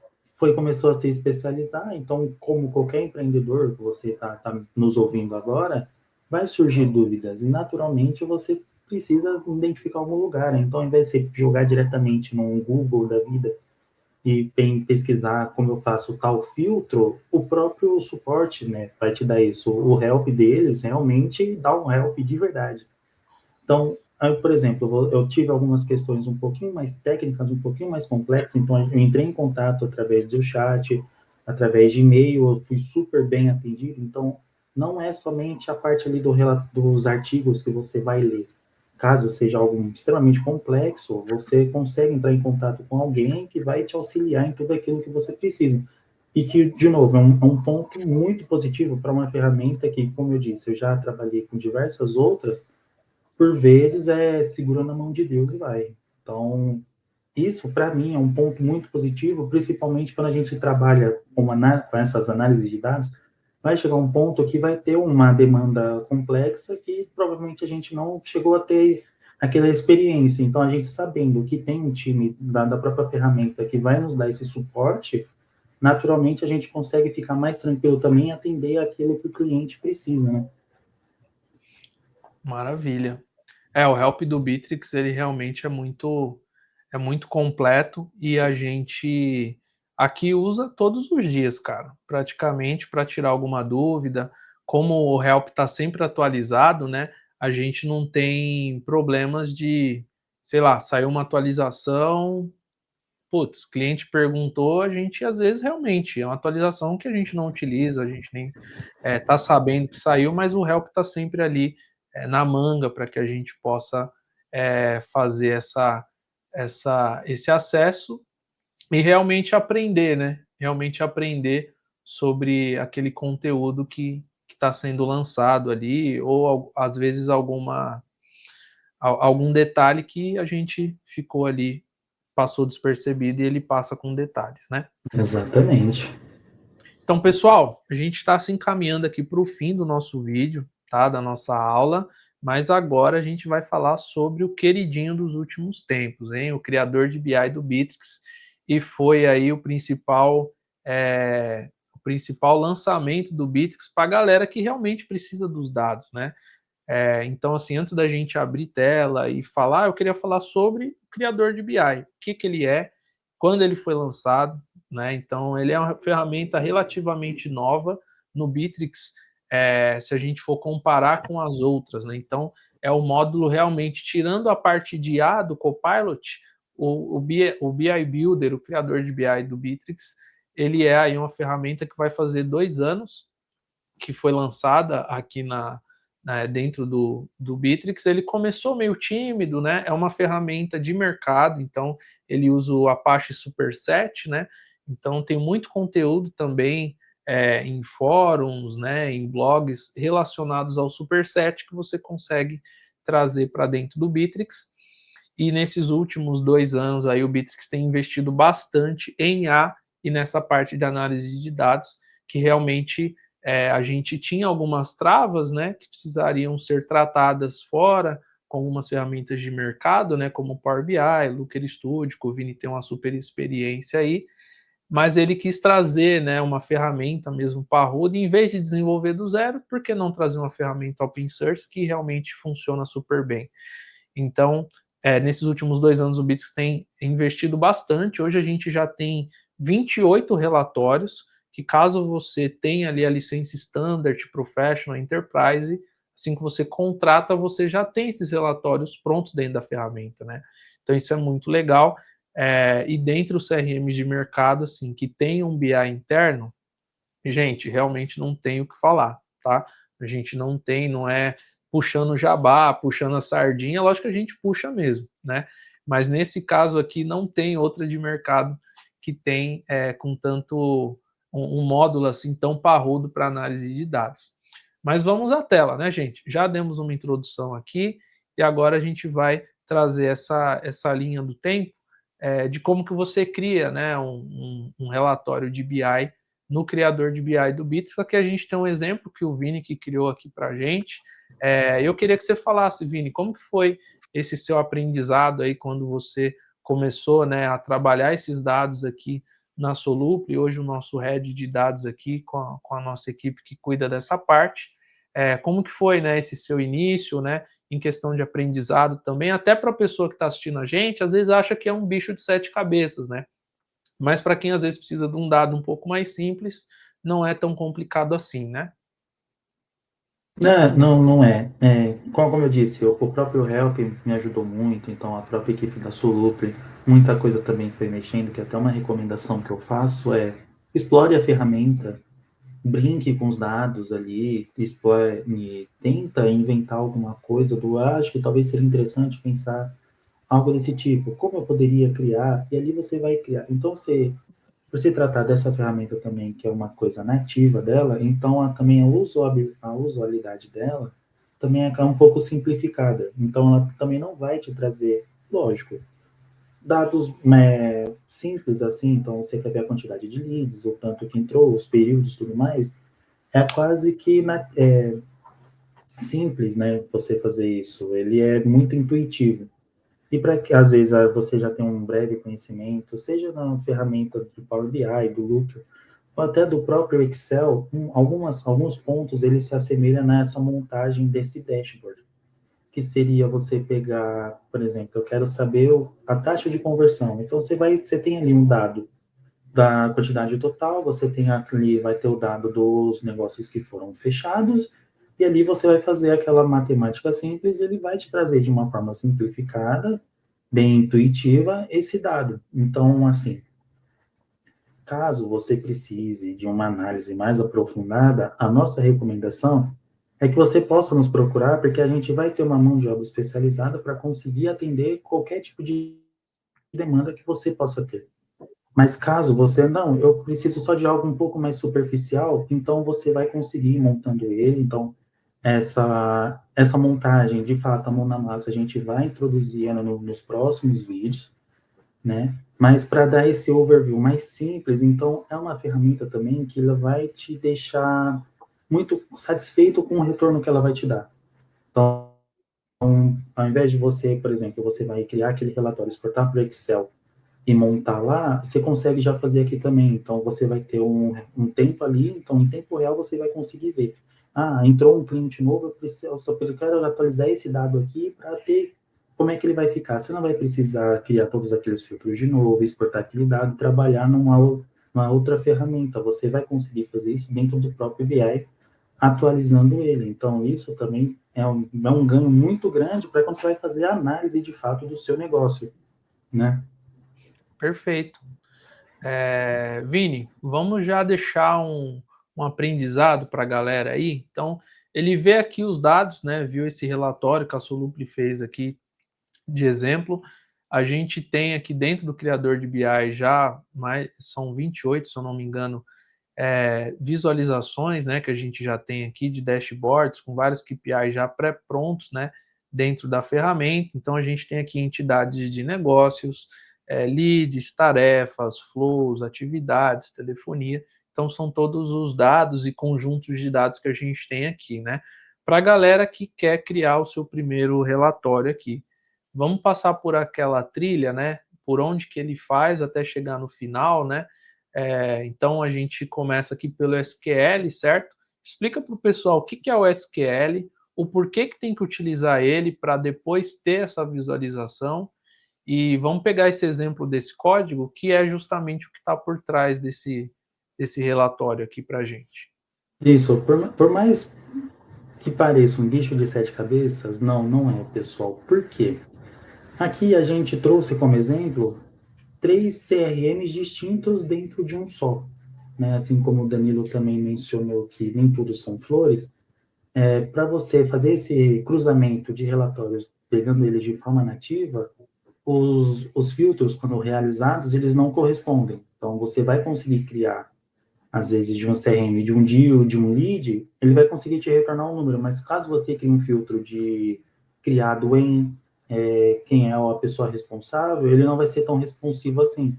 começou a se especializar. Então, como qualquer empreendedor que você tá nos ouvindo agora, vai surgir dúvidas e naturalmente você precisa identificar algum lugar, né? Então, ao invés de você jogar diretamente no Google da vida e pesquisar como eu faço tal filtro, o próprio suporte, né, vai te dar isso. O help deles realmente dá um help de verdade. Então, por exemplo, eu tive algumas questões um pouquinho mais técnicas, um pouquinho mais complexas, então eu entrei em contato através do chat, através de e-mail, eu fui super bem atendido, então não é somente a parte ali dos artigos que você vai ler. Caso seja algo extremamente complexo, você consegue entrar em contato com alguém que vai te auxiliar em tudo aquilo que você precisa. E que, de novo, é um ponto muito positivo para uma ferramenta que, como eu disse, eu já trabalhei com diversas outras, por vezes segura na mão de Deus e vai. Então, isso para mim é um ponto muito positivo, principalmente quando a gente trabalha com essas análises de dados, vai chegar um ponto que vai ter uma demanda complexa que provavelmente a gente não chegou a ter aquela experiência. Então, a gente sabendo que tem um time da própria ferramenta que vai nos dar esse suporte, naturalmente a gente consegue ficar mais tranquilo também e atender aquilo que o cliente precisa, né? Maravilha. O help do Bitrix, ele realmente é muito completo e a gente aqui usa todos os dias, cara, praticamente para tirar alguma dúvida. Como o help está sempre atualizado, né? A gente não tem problemas de, sei lá, saiu uma atualização, putz, cliente perguntou, a gente às vezes realmente é uma atualização que a gente não utiliza, a gente nem tá sabendo que saiu, mas o help está sempre ali na manga para que a gente possa fazer esse acesso e realmente aprender, né? Realmente aprender sobre aquele conteúdo que está sendo lançado ali, ou às vezes algum detalhe que a gente ficou ali, passou despercebido e ele passa com detalhes, né? Exatamente. Então, pessoal, a gente está se encaminhando aqui para o fim do nosso vídeo, tá? Da nossa aula, mas agora a gente vai falar sobre o queridinho dos últimos tempos, hein? O criador de BI do Bitrix, e foi aí o principal lançamento do Bitrix para a galera que realmente precisa dos dados, né? Então, assim, antes da gente abrir tela e falar, eu queria falar sobre o criador de BI, o que ele é, quando ele foi lançado, né? Então, ele é uma ferramenta relativamente nova no Bitrix, se a gente for comparar com as outras, né? Então, é o módulo realmente, tirando a parte de IA do Copilot, o BI Builder, o criador de BI do Bitrix, ele é aí uma ferramenta que vai fazer 2 anos que foi lançada aqui dentro do Bitrix. Ele começou meio tímido, né? É uma ferramenta de mercado, então ele usa o Apache Superset, né? Então tem muito conteúdo também em fóruns, né? Em blogs relacionados ao Superset que você consegue trazer para dentro do Bitrix. E nesses últimos 2 anos aí o Bitrix tem investido bastante em IA e nessa parte de análise de dados, que realmente a gente tinha algumas travas, né, que precisariam ser tratadas fora com algumas ferramentas de mercado, né, como o Power BI, Looker Studio, que o Vini tem uma super experiência aí, mas ele quis trazer, né, uma ferramenta mesmo parruda, em vez de desenvolver do zero, por que não trazer uma ferramenta open source que realmente funciona super bem? Então, nesses últimos 2 anos o Bitrix tem investido bastante, hoje a gente já tem 28 relatórios, que caso você tenha ali a licença Standard, Professional, Enterprise, assim que você contrata, você já tem esses relatórios prontos dentro da ferramenta, né? Então isso é muito legal. E dentre os CRMs de mercado, assim, que tem um BI interno, gente, realmente não tem o que falar, tá? A gente não é puxando jabá, puxando a sardinha, lógico que a gente puxa mesmo, né? Mas nesse caso aqui não tem outra de mercado que tem com tanto um módulo assim tão parrudo para análise de dados. Mas vamos à tela, né, gente? Já demos uma introdução aqui e agora a gente vai trazer essa linha do tempo de como que você cria, né, um relatório de BI no criador de BI do Bitrix. Aqui a gente tem um exemplo que o Vini que criou aqui para a gente. Eu queria que você falasse, Vini, como que foi esse seu aprendizado aí quando você começou, né, a trabalhar esses dados aqui na Solup, e hoje o nosso head de dados aqui com a nossa equipe que cuida dessa parte. Como que foi, né, esse seu início, né, em questão de aprendizado também, até para a pessoa que está assistindo a gente, às vezes acha que é um bicho de 7 cabeças, né? Mas para quem às vezes precisa de um dado um pouco mais simples, não é tão complicado assim, né? Não é. Como eu disse, o próprio Help me ajudou muito, então a própria equipe da Solup, muita coisa também foi mexendo, que até uma recomendação que eu faço é explore a ferramenta, brinque com os dados ali, explore, tenta inventar alguma coisa acho que talvez seria interessante pensar algo desse tipo, como eu poderia criar, e ali você vai criar. Então, por se tratar dessa ferramenta também, que é uma coisa nativa dela, então também a usualidade dela também é um pouco simplificada. Então, ela também não vai te trazer, lógico, dados simples assim, então você quer ver a quantidade de leads, o tanto que entrou, os períodos, tudo mais, é quase que simples, né, você fazer isso. Ele é muito intuitivo. E para que, às vezes, você já tem um breve conhecimento, seja na ferramenta do Power BI, do Looker, ou até do próprio Excel, alguns pontos ele se assemelha nessa montagem desse dashboard, que seria você pegar, por exemplo, eu quero saber a taxa de conversão. Então, você tem ali um dado da quantidade total, você tem ali, vai ter o dado dos negócios que foram fechados, e ali você vai fazer aquela matemática simples, ele vai te trazer de uma forma simplificada, bem intuitiva, esse dado. Então, assim, caso você precise de uma análise mais aprofundada, a nossa recomendação é que você possa nos procurar, porque a gente vai ter uma mão de obra especializada para conseguir atender qualquer tipo de demanda que você possa ter. Mas caso você, não, eu preciso só de algo um pouco mais superficial, então você vai conseguir ir montando ele. Então, essa montagem, de fato, a mão na massa, a gente vai introduzir ela nos próximos vídeos, né? Mas para dar esse overview mais simples, então é uma ferramenta também que ela vai te deixar muito satisfeito com o retorno que ela vai te dar. Então, ao invés de você, por exemplo, você vai criar aquele relatório, exportar para o Excel e montar lá, você consegue já fazer aqui também. Então, você vai ter um tempo ali, então, em tempo real, você vai conseguir ver. Ah, entrou um cliente novo, eu só quero atualizar esse dado aqui para ter como é que ele vai ficar. Você não vai precisar criar todos aqueles filtros de novo, exportar aquele dado, trabalhar numa outra ferramenta. Você vai conseguir fazer isso dentro do próprio BI, atualizando ele. Então, isso também é um ganho muito grande para quando você vai fazer a análise de fato do seu negócio, né? Perfeito. Vini, vamos já deixar um aprendizado para a galera aí. Então, ele vê aqui os dados, né? Viu esse relatório que a Solupli fez aqui de exemplo. A gente tem aqui dentro do criador de BI já mais, são 28, se eu não me engano, visualizações, né, que a gente já tem aqui de dashboards com vários KPIs já pré-prontos, né, dentro da ferramenta. Então a gente tem aqui entidades de negócios, leads, tarefas, flows, atividades, telefonia. Então são todos os dados e conjuntos de dados que a gente tem aqui, né? Para a galera que quer criar o seu primeiro relatório aqui. Vamos passar por aquela trilha, né? Por onde que ele faz até chegar no final, né? Então a gente começa aqui pelo SQL, certo? Explica para o pessoal o que é o SQL, o porquê que tem que utilizar ele para depois ter essa visualização. E vamos pegar esse exemplo desse código, que é justamente o que está por trás desse relatório aqui para a gente. Isso, por mais que pareça um bicho de sete cabeças, não é, pessoal. Por quê? Aqui a gente trouxe como exemplo três CRMs distintos dentro de um só. Né? Assim como o Danilo também mencionou que nem tudo são flores, para você fazer esse cruzamento de relatórios, pegando eles de forma nativa, os filtros, quando realizados, eles não correspondem. Então, você vai conseguir criar, às vezes, de um CRM, de um deal, de um lead, ele vai conseguir te retornar um número, mas caso você crie um filtro de criado em quem é a pessoa responsável, ele não vai ser tão responsivo assim.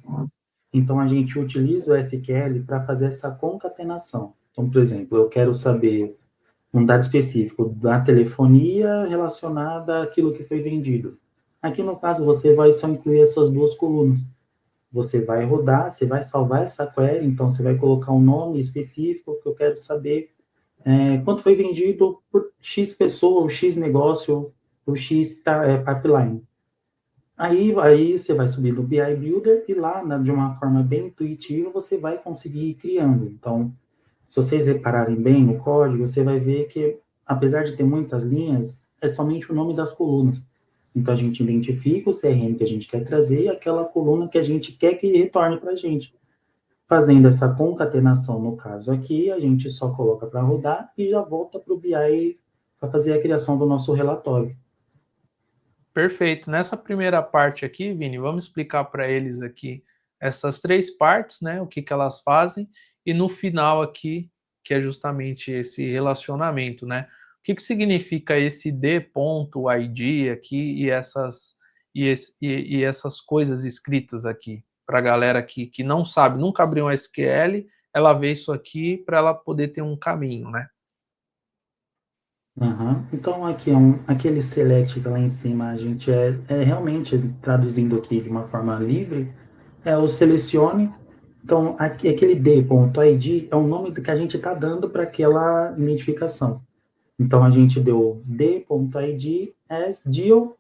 Então, a gente utiliza o SQL para fazer essa concatenação. Então, por exemplo, eu quero saber um dado específico da telefonia relacionada àquilo que foi vendido. Aqui, no caso, você vai só incluir essas duas colunas. Você vai rodar, você vai salvar essa query, então você vai colocar um nome específico que eu quero saber quanto foi vendido por X pessoa, ou X negócio, ou X pipeline. Aí você vai subir no BI Builder e lá, de uma forma bem intuitiva, você vai conseguir ir criando. Então, se vocês repararem bem no código, você vai ver que, apesar de ter muitas linhas, é somente o nome das colunas. Então, a gente identifica o CRM que a gente quer trazer e aquela coluna que a gente quer que retorne para a gente. Fazendo essa concatenação, no caso aqui, a gente só coloca para rodar e já volta para o BI para fazer a criação do nosso relatório. Perfeito. Nessa primeira parte aqui, Vini, vamos explicar para eles aqui essas três partes, né? O que elas fazem, e no final aqui, que é justamente esse relacionamento, né? O que significa esse d.id aqui e essas coisas escritas aqui, para a galera que não sabe, nunca abriu um SQL, ela vê isso aqui para ela poder ter um caminho, né? Uhum. Então, aqui aquele select lá em cima, a gente realmente, traduzindo aqui de uma forma livre, o selecione. Então, aqui, aquele d.id é o nome que a gente está dando para aquela identificação. Então, a gente deu d.id as deal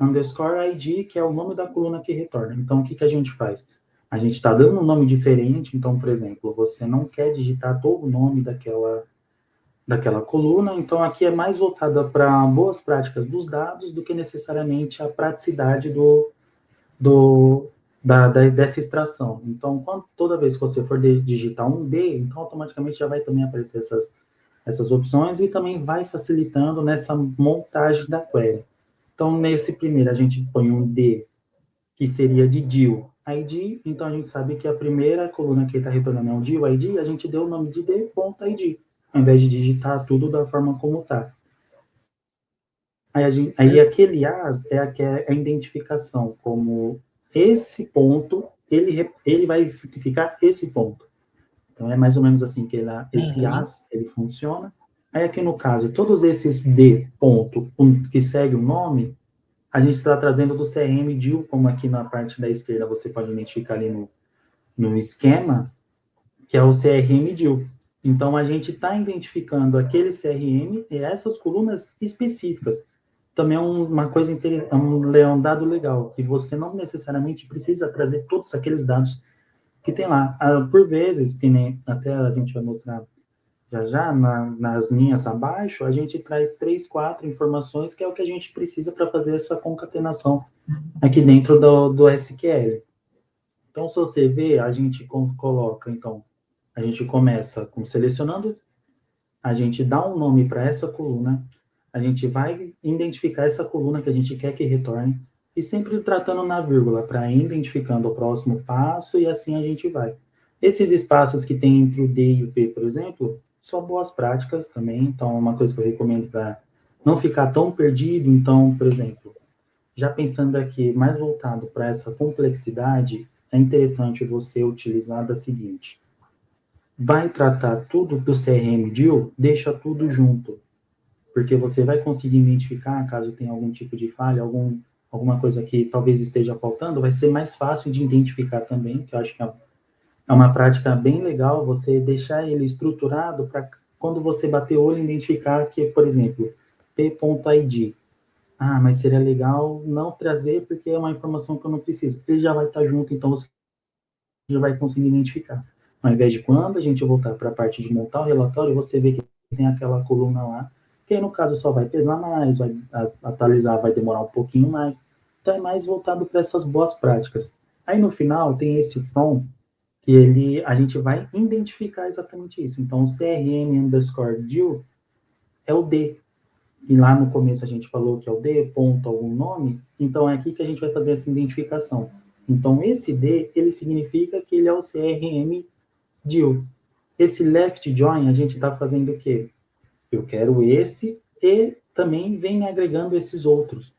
underscore id, que é o nome da coluna que retorna. Então, o que a gente faz? A gente está dando um nome diferente. Então, por exemplo, você não quer digitar todo o nome daquela coluna, então aqui é mais voltada para boas práticas dos dados do que necessariamente a praticidade do, dessa extração. Então, toda vez que você for digitar um D, então automaticamente já vai também aparecer essas opções e também vai facilitando nessa montagem da query. Então, nesse primeiro, a gente põe um D, que seria de deal ID, então a gente sabe que a primeira coluna que está retornando é um deal ID, a gente deu o nome de D.ID, ao invés de digitar tudo da forma como está. Aí aquele as é a identificação, como esse ponto, ele vai significar esse ponto. Então, é mais ou menos assim que esse as, ele funciona. Aí, aqui no caso, todos esses D ponto que segue o nome, a gente está trazendo do CRM DIL, como aqui na parte da esquerda você pode identificar ali no esquema, que é o CRM DIL. Então, a gente está identificando aquele CRM e essas colunas específicas. Também é uma coisa interessante, é um dado legal, que você não necessariamente precisa trazer todos aqueles dados que tem lá. Por vezes, que nem até a gente vai mostrar já já, nas linhas abaixo, a gente traz 3, 4 informações, que é o que a gente precisa para fazer essa concatenação aqui dentro do SQL. Então, se você vê, a gente coloca, então, a gente começa com selecionando, a gente dá um nome para essa coluna, a gente vai identificar essa coluna que a gente quer que retorne, e sempre tratando na vírgula, para ir identificando o próximo passo, e assim a gente vai. Esses espaços que tem entre o D e o P, por exemplo, são boas práticas também, então é uma coisa que eu recomendo para não ficar tão perdido. Então, por exemplo, já pensando aqui mais voltado para essa complexidade, é interessante você utilizar da seguinte: vai tratar tudo do CRM Deal, deixa tudo junto, porque você vai conseguir identificar caso tenha algum tipo de falha, alguma coisa que talvez esteja faltando, vai ser mais fácil de identificar também, que eu acho que é uma prática bem legal, você deixar ele estruturado para quando você bater o olho identificar que, por exemplo, p.id. Ah, mas seria legal não trazer porque é uma informação que eu não preciso. Ele já vai estar junto, então você já vai conseguir identificar. Ao invés de quando a gente voltar para a parte de montar o relatório, você vê que tem aquela coluna lá, que aí no caso só vai pesar mais, vai atualizar, vai demorar um pouquinho mais. Então é mais voltado para essas boas práticas. Aí no final tem esse from, que a gente vai identificar exatamente isso. Então o CRM underscore deal é o D. E lá no começo a gente falou que é o D, ponto, algum nome. Então é aqui que a gente vai fazer essa identificação. Então esse D, ele significa que ele é o CRM deal. Esse left join, a gente está fazendo o quê? Eu quero esse e também vem agregando esses outros.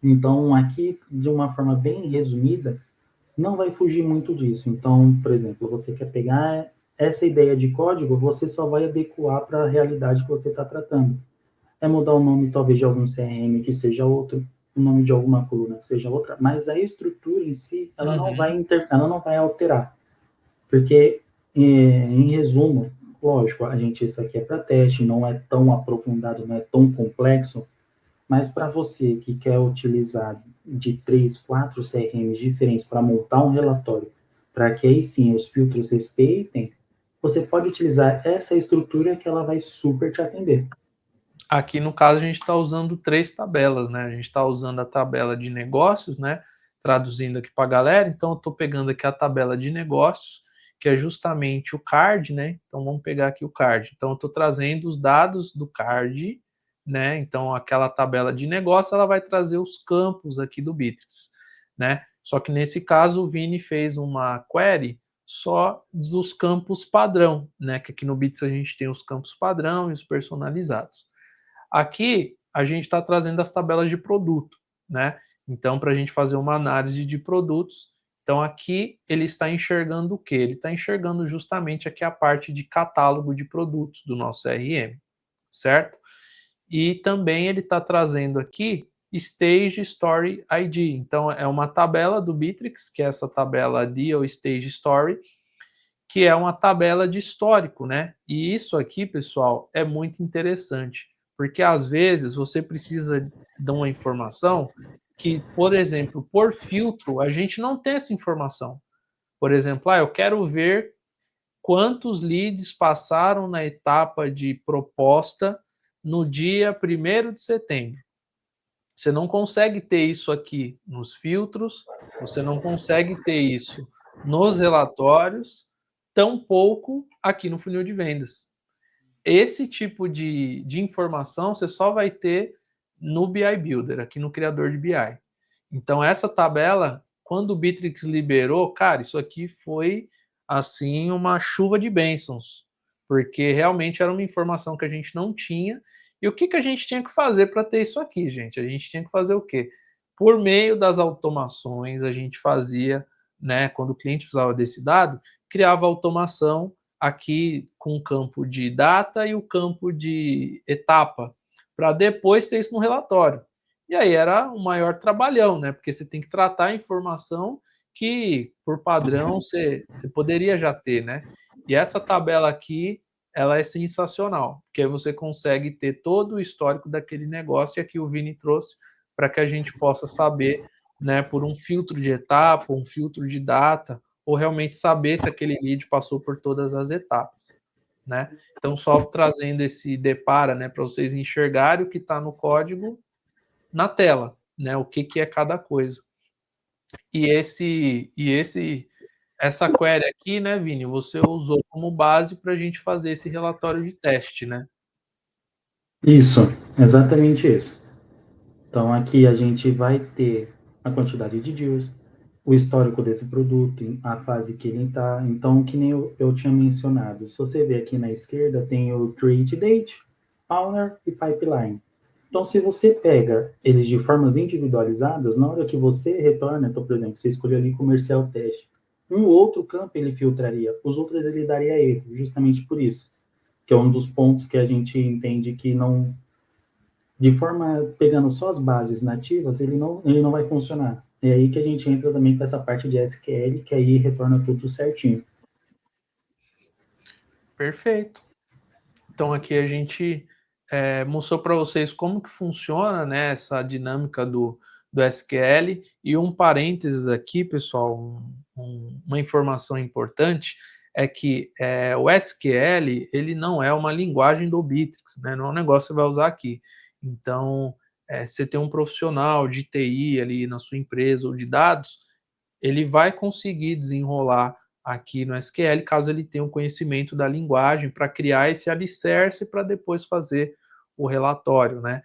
Então, aqui, de uma forma bem resumida, não vai fugir muito disso. Então, por exemplo, você quer pegar essa ideia de código, você só vai adequar para a realidade que você está tratando. É mudar o nome, talvez, de algum CRM que seja outro, o nome de alguma coluna que seja outra, mas a estrutura em si, ela não vai alterar. Porque, em resumo, lógico, isso aqui é para teste, não é tão aprofundado, não é tão complexo, mas para você que quer utilizar de 3, 4 CRMs diferentes para montar um relatório, para que aí sim os filtros respeitem, você pode utilizar essa estrutura que ela vai super te atender. Aqui no caso a gente está usando 3 tabelas, né? A gente está usando a tabela de negócios, né? Traduzindo aqui para a galera. Então eu estou pegando aqui a tabela de negócios, que é justamente o card, né? Então vamos pegar aqui o card. Então eu estou trazendo os dados do card, né? Então aquela tabela de negócio ela vai trazer os campos aqui do Bitrix, né? Só que nesse caso o Vini fez uma query só dos campos padrão, né? Que aqui no Bitrix a gente tem os campos padrão e os personalizados. Aqui a gente está trazendo as tabelas de produto, né? Então, para a gente fazer uma análise de produtos, então aqui ele está enxergando o quê? Ele está enxergando justamente aqui a parte de catálogo de produtos do nosso CRM, certo? E também ele está trazendo aqui Stage Story ID. Então, é uma tabela do Bitrix, que é essa tabela Deal Stage Story, que é uma tabela de histórico, né? E isso aqui, pessoal, é muito interessante, porque às vezes você precisa de uma informação que, por exemplo, por filtro, a gente não tem essa informação. Por exemplo, eu quero ver quantos leads passaram na etapa de proposta no dia 1º de setembro. Você não consegue ter isso aqui nos filtros, você não consegue ter isso nos relatórios, tampouco aqui no funil de vendas. Esse tipo de informação você só vai ter no BI Builder, aqui no criador de BI. Então, essa tabela, quando o Bitrix liberou, cara, isso aqui foi assim uma chuva de bênçãos, porque realmente era uma informação que a gente não tinha. E o que a gente tinha que fazer para ter isso aqui, gente? A gente tinha que fazer o quê? por meio das automações, a gente fazia, né, quando o cliente precisava desse dado, criava automação aqui com o campo de data e o campo de etapa, para depois ter isso no relatório. E aí era um maior trabalhão, né? Porque você tem que tratar a informação que, por padrão, você poderia já ter, né? E essa tabela aqui, ela é sensacional, porque aí você consegue ter todo o histórico daquele negócio, e aqui o Vini trouxe para que a gente possa saber, né, por um filtro de etapa, um filtro de data, ou realmente saber se aquele lead passou por todas as etapas, né? Então, só trazendo esse depara, né, para vocês enxergarem o que está no código na tela, né, o que é cada coisa. Essa query aqui, né, Vini, você usou como base para a gente fazer esse relatório de teste, né? Isso, exatamente isso. Então, aqui a gente vai ter a quantidade de deals, o histórico desse produto, a fase que ele está. Então, que nem eu tinha mencionado, se você ver aqui na esquerda, tem o Create Date, Owner e Pipeline. Então, se você pega eles de formas individualizadas, na hora que você retorna, então, por exemplo, você escolheu ali comercial teste, um outro campo ele filtraria, os outros ele daria erro, justamente por isso, que é um dos pontos que a gente entende que não, de forma, pegando só as bases nativas, ele não vai funcionar. É aí que a gente entra também com essa parte de SQL, que aí retorna tudo certinho. Perfeito. Então, aqui a gente mostrou para vocês como que funciona, né, essa dinâmica do SQL. E um parênteses aqui, pessoal, uma informação importante é que o SQL ele não é uma linguagem do Bittrex, né, não é um negócio que você vai usar aqui. Então, você tem um profissional de TI ali na sua empresa ou de dados, ele vai conseguir desenrolar aqui no SQL, caso ele tenha o conhecimento da linguagem para criar esse alicerce para depois fazer o relatório, né?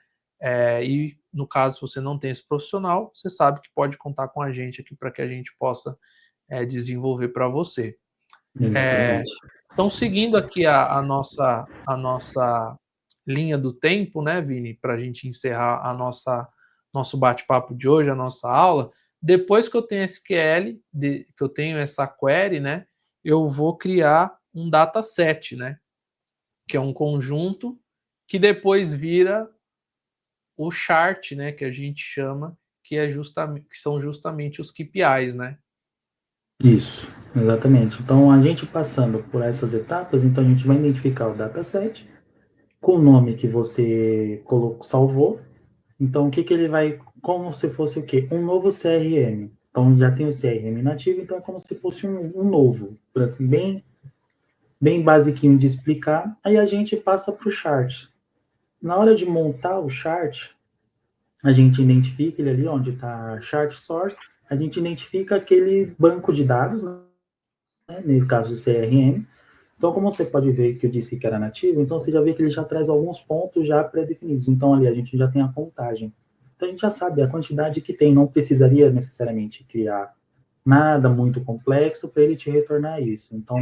E no caso, se você não tem esse profissional, você sabe que pode contar com a gente aqui para que a gente possa desenvolver para você. Exatamente. Então, seguindo aqui a nossa linha do tempo, né, Vini, para a gente encerrar nosso bate-papo de hoje, a nossa aula, depois que eu tenho SQL, que eu tenho essa query, né, eu vou criar um dataset, né, que é um conjunto que depois vira o chart, né, que a gente chama, que são justamente os KPIs, né? Isso, exatamente. Então, a gente passando por essas etapas, então a gente vai identificar o dataset com o nome que você salvou. Então, o que ele vai, como se fosse o quê? Um novo CRM. Então, já tem o CRM nativo, então é como se fosse um novo, por assim, bem basiquinho de explicar. Aí a gente passa para o chart. Na hora de montar o chart, a gente identifica ele ali onde está chart source, a gente identifica aquele banco de dados, né, no caso do CRM. Então, como você pode ver que eu disse que era nativo, então você já vê que ele já traz alguns pontos já pré-definidos. Então, ali a gente já tem a contagem. Então, a gente já sabe a quantidade que tem, não precisaria necessariamente criar nada muito complexo para ele te retornar isso. Então,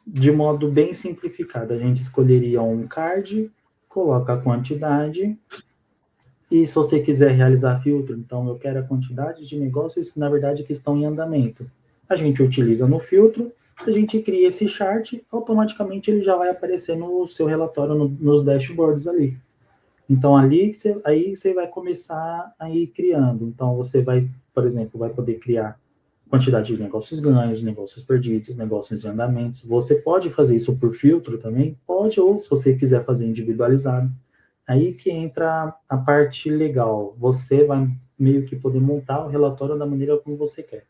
de modo bem simplificado, a gente escolheria um card, coloca a quantidade, e se você quiser realizar filtro, então eu quero a quantidade de negócios, na verdade, que estão em andamento. A gente utiliza no filtro, a gente cria esse chart, automaticamente ele já vai aparecer no seu relatório, nos dashboards ali. Então, aí você vai começar a ir criando. Então, você vai, por exemplo, vai poder criar quantidade de negócios ganhos, negócios perdidos, negócios em andamentos. Você pode fazer isso por filtro também? Pode, ou se você quiser fazer individualizado. Aí que entra a parte legal. Você vai meio que poder montar o relatório da maneira como você quer.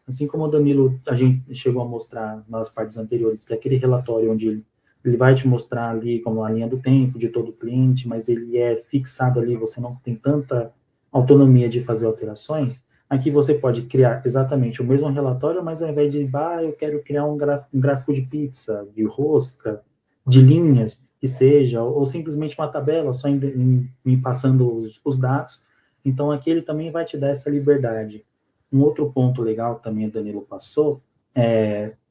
Assim como o Danilo, a gente chegou a mostrar nas partes anteriores, que é aquele relatório onde ele vai te mostrar ali como a linha do tempo de todo cliente, mas ele é fixado ali, você não tem tanta autonomia de fazer alterações. Aqui você pode criar exatamente o mesmo relatório, mas ao invés de, eu quero criar um gráfico de pizza, de rosca, de linhas, que seja, ou simplesmente uma tabela, só em passando os dados. Então, aqui ele também vai te dar essa liberdade. Um outro ponto legal também o Danilo passou,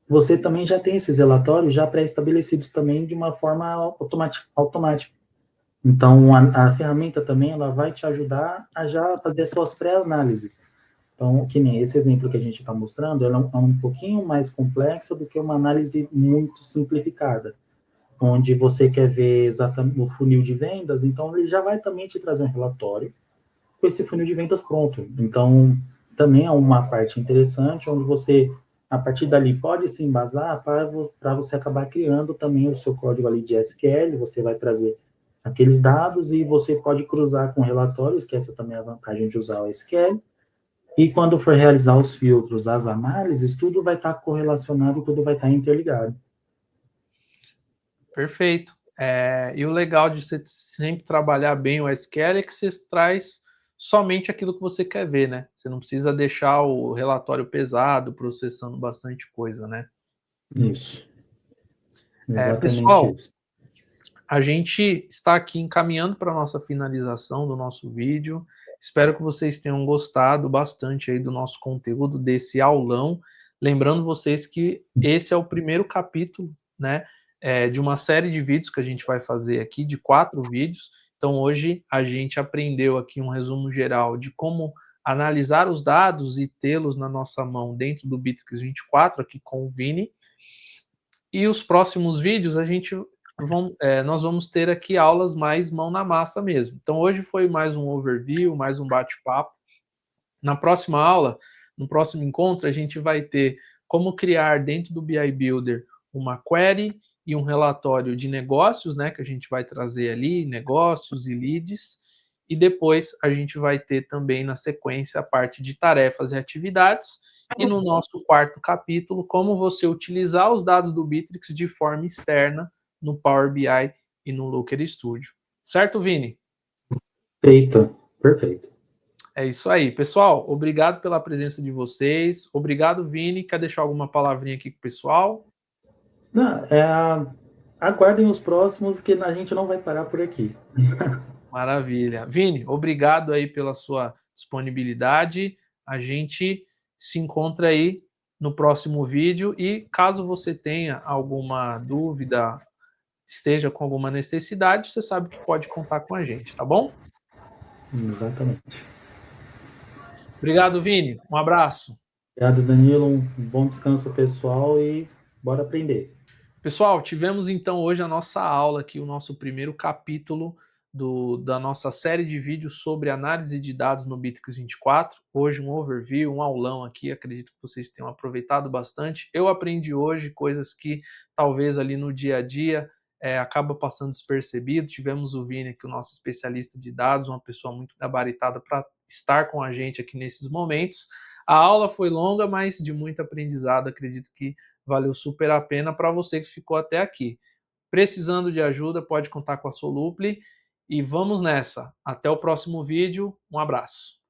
você também já tem esses relatórios já pré-estabelecidos também de uma forma automática. Então, a ferramenta também ela vai te ajudar a já fazer as suas pré-análises. Então, que nem esse exemplo que a gente está mostrando, ela é um pouquinho mais complexa do que uma análise muito simplificada, onde você quer ver exatamente o funil de vendas, então ele já vai também te trazer um relatório com esse funil de vendas pronto. Então, também é uma parte interessante, onde você, a partir dali, pode se embasar para você acabar criando também o seu código ali de SQL, você vai trazer aqueles dados e você pode cruzar com relatórios, que essa também é a vantagem de usar o SQL, e quando for realizar os filtros, as análises, tudo vai estar correlacionado, tudo vai estar interligado. Perfeito. E o legal de você sempre trabalhar bem o SQL é que você traz somente aquilo que você quer ver, né? Você não precisa deixar o relatório pesado, processando bastante coisa, né? Isso, exatamente Pessoal, isso. a gente está aqui encaminhando para a nossa finalização do nosso vídeo. Espero que vocês tenham gostado bastante aí do nosso conteúdo, desse aulão. Lembrando vocês que esse é o primeiro capítulo, né, de uma série de vídeos que a gente vai fazer aqui, de 4 vídeos. Então hoje a gente aprendeu aqui um resumo geral de como analisar os dados e tê-los na nossa mão dentro do Bitrix 24, aqui com o Vini. E os próximos vídeos nós vamos ter aqui aulas mais mão na massa mesmo. Então hoje foi mais um overview, mais um bate-papo. Na próxima aula, no próximo encontro, a gente vai ter como criar dentro do BI Builder uma query e um relatório de negócios, né, que a gente vai trazer ali, negócios e leads, e depois a gente vai ter também na sequência a parte de tarefas e atividades, e no nosso quarto capítulo, como você utilizar os dados do Bitrix de forma externa no Power BI e no Looker Studio. Certo, Vini? Perfeito, perfeito. É isso aí. Pessoal, obrigado pela presença de vocês. Obrigado, Vini. Quer deixar alguma palavrinha aqui com o pessoal? Não, aguardem os próximos, que a gente não vai parar por aqui. Maravilha. Vini, obrigado aí pela sua disponibilidade. A gente se encontra aí no próximo vídeo e caso você tenha alguma dúvida, esteja com alguma necessidade, você sabe que pode contar com a gente, tá bom? Exatamente. Obrigado, Vini. Um abraço. Obrigado, Danilo. Um bom descanso pessoal e bora aprender. Pessoal, tivemos então hoje a nossa aula aqui, o nosso primeiro capítulo da nossa série de vídeos sobre análise de dados no Bitrix 24. Hoje um overview, um aulão aqui, acredito que vocês tenham aproveitado bastante. Eu aprendi hoje coisas que talvez ali no dia a dia acaba passando despercebido. Tivemos o Vini aqui, o nosso especialista de dados, uma pessoa muito gabaritada para estar com a gente aqui nesses momentos. A aula foi longa, mas de muito aprendizado, acredito que valeu super a pena para você que ficou até aqui. Precisando de ajuda, pode contar com a Soluple e vamos nessa. Até o próximo vídeo. Um abraço.